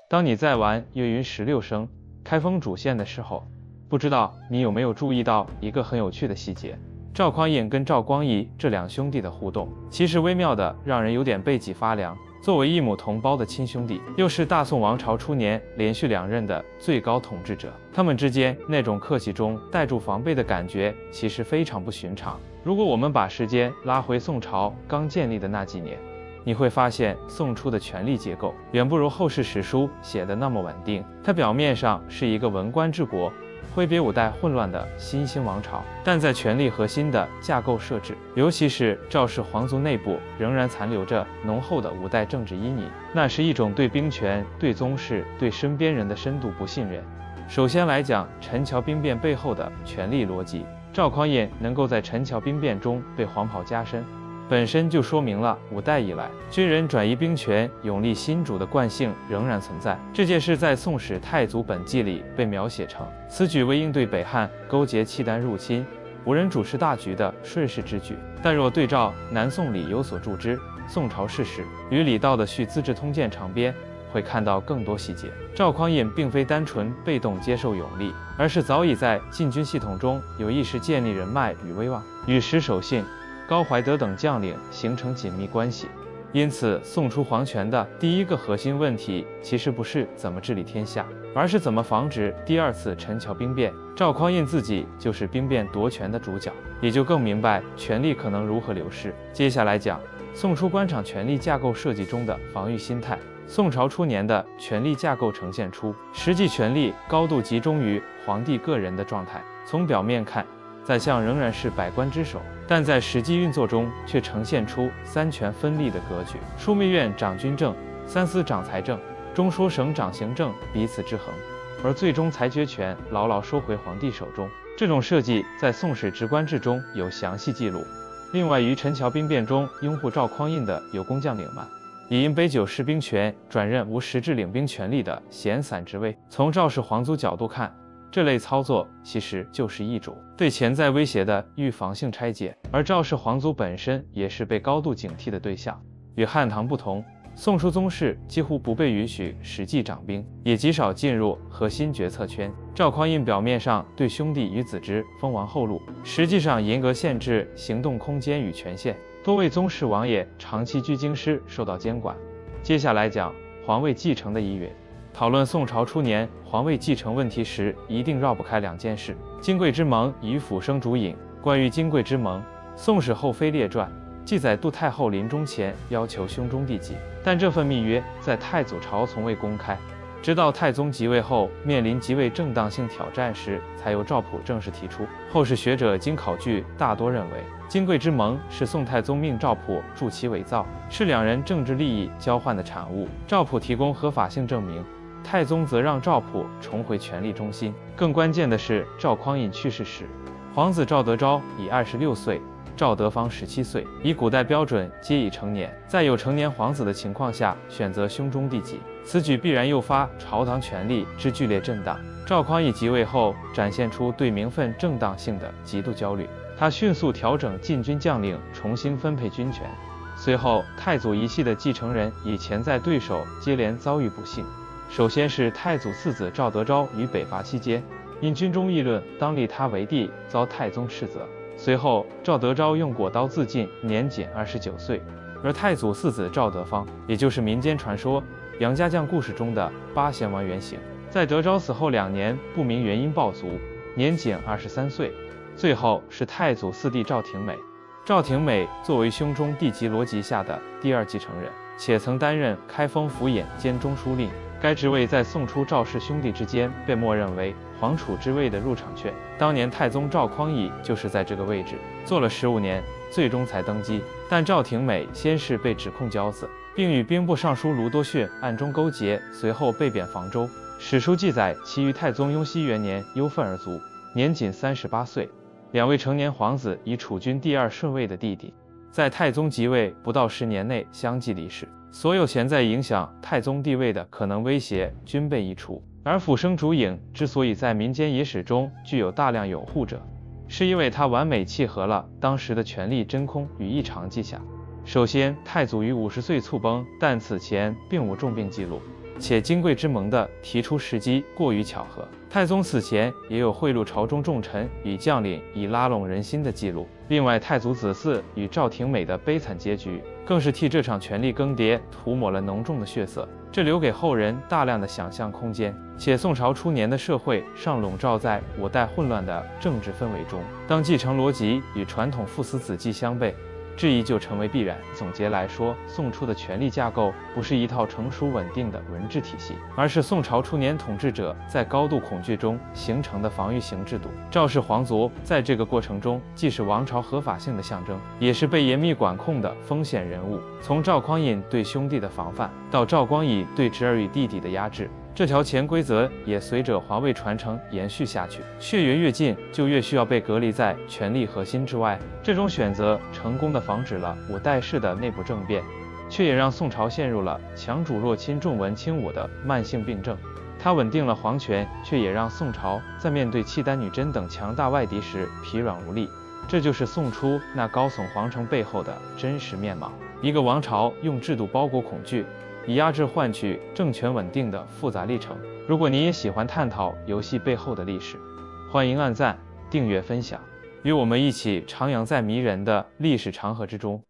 当你在玩岳云16声开封主线的时候，不知道你有没有注意到一个很有趣的细节？赵匡胤跟赵光义这两兄弟的互动，其实微妙的让人有点背脊发凉。作为异母同胞的亲兄弟，又是大宋王朝初年连续2任的最高统治者，他们之间那种客气中带住防备的感觉，其实非常不寻常。如果我们把时间拉回宋朝刚建立的那几年，你会发现宋初的权力结构远不如后世史书写的那么稳定。它表面上是一个文官治国、挥别5代混乱的新兴王朝，但在权力核心的架构设置，尤其是赵氏皇族内部，仍然残留着浓厚的5代政治阴影。那是一种对兵权、对宗室、对身边人的深度不信任。首先来讲陈桥兵变背后的权力逻辑，赵匡胤能够在陈桥兵变中被黄袍加身，本身就说明了5代以来军人转移兵权、拥立新主的惯性仍然存在。这件事在《宋史太祖本纪》里被描写成此举为应对北汉勾结契丹入侵、无人主持大局的顺势之举。但若对照南宋里有所注之《宋朝事史》与李道的《续资治通鉴长编》，会看到更多细节。赵匡胤并非单纯被动接受拥立，而是早已在禁军系统中有意识建立人脉与威望，与石守信、高怀德等将领形成紧密关系。因此，宋初皇权的第一个核心问题，其实不是怎么治理天下，而是怎么防止第2次陈桥兵变。赵匡胤自己就是兵变夺权的主角，也就更明白权力可能如何流逝。接下来讲宋初官场权力架构设计中的防御心态。宋朝初年的权力架构呈现出实际权力高度集中于皇帝个人的状态。从表面看，宰相仍然是百官之首，但在实际运作中却呈现出3权分立的格局。枢密院掌军政，3司掌财政，中书省掌行政，彼此制衡，而最终裁决权牢牢收回皇帝手中。这种设计在《宋史直观志》中有详细记录。另外，于陈桥兵变中拥护赵匡胤的有工将领们，也因杯酒释兵权，转任无实质领兵权力的闲散职位。从赵氏皇族角度看，这类操作其实就是一种对潜在威胁的预防性拆解，而赵氏皇族本身也是被高度警惕的对象。与汉唐不同，宋初宗室几乎不被允许实际掌兵，也极少进入核心决策圈。赵匡胤表面上对兄弟与子之封王后路，实际上严格限制行动空间与权限，多位宗室王爷长期居京师受到监管。接下来讲皇位继承的疑云。讨论宋朝初年皇位继承问题时，一定绕不开2件事：金贵之盟与辅生主尹。关于金贵之盟，《宋史后妃列传》记载杜太后临终前要求兄终弟及，但这份密约在太祖朝从未公开，直到太宗即位后面临即位正当性挑战时，才由赵普正式提出。后世学者经考据，大多认为金贵之盟是宋太宗命赵普助其伪造，是2人政治利益交换的产物。赵普提供合法性证明，太宗则让赵普重回权力中心。更关键的是，赵匡胤去世时，皇子赵德昭已26岁，赵德芳17岁，以古代标准皆已成年。在有成年皇子的情况下选择兄终弟及，此举必然诱发朝堂权力之剧烈震荡。赵匡胤即位后，展现出对名分正当性的极度焦虑，他迅速调整禁军将领，重新分配军权。随后，太祖一系的继承人与潜在对手接连遭遇不幸。首先是太祖4子赵德昭于北伐期间，因军中议论当立他为帝，遭太宗斥责。随后，赵德昭用果刀自尽，年仅29岁。而太祖4子赵德芳，也就是民间传说杨家将故事中的八贤王原型，在德昭死后2年，不明原因暴卒，年仅23岁。最后是太祖4弟赵廷美。赵廷美作为兄终弟及逻辑下的第2继承人，且曾担任开封府尹兼中书令。该职位在宋初赵氏兄弟之间被默认为皇储之位的入场券。当年太宗赵匡胤就是在这个位置做了15年，最终才登基。但赵廷美先是被指控骄子，并与兵部尚书卢多逊暗中勾结，随后被贬房州。史书记载其于太宗雍熙元年忧愤而卒，年仅38岁。2位成年皇子以储君第2顺位的弟弟，在太宗即位不到10年内相继离世。所有潜在影响太宗地位的可能威胁均被移除。而辅生主尹之所以在民间野史中具有大量拥护者，是因为它完美契合了当时的权力真空与异常迹象。首先，太祖于50岁猝崩，但此前并无重病记录。且金贵之盟的提出时机过于巧合。太宗死前也有贿赂朝中重臣与将领以拉拢人心的记录。另外，太祖子嗣与赵廷美的悲惨结局，更是替这场权力更迭涂抹了浓重的血色，这留给后人大量的想象空间。且宋朝初年的社会尚笼罩在五代混乱的政治氛围中，当继承逻辑与传统父死子继相悖，质疑就成为必然。总结来说，宋初的权力架构不是一套成熟稳定的文治体系，而是宋朝初年统治者在高度恐惧中形成的防御型制度。赵氏皇族在这个过程中既是王朝合法性的象征，也是被严密管控的风险人物。从赵匡胤对兄弟的防范，到赵光义对侄儿与弟弟的压制，这条潜规则也随着皇位传承延续下去。血缘越近，就越需要被隔离在权力核心之外。这种选择成功地防止了五代氏的内部政变，却也让宋朝陷入了强主弱亲、重文轻武的慢性病症。它稳定了皇权，却也让宋朝在面对契丹、女真等强大外敌时疲软无力。这就是宋初那高耸皇城背后的真实面貌：一个王朝用制度包裹恐惧，以压制换取政权稳定的复杂历程。如果你也喜欢探讨游戏背后的历史，欢迎按赞、订阅、分享，与我们一起徜徉在迷人的历史长河之中。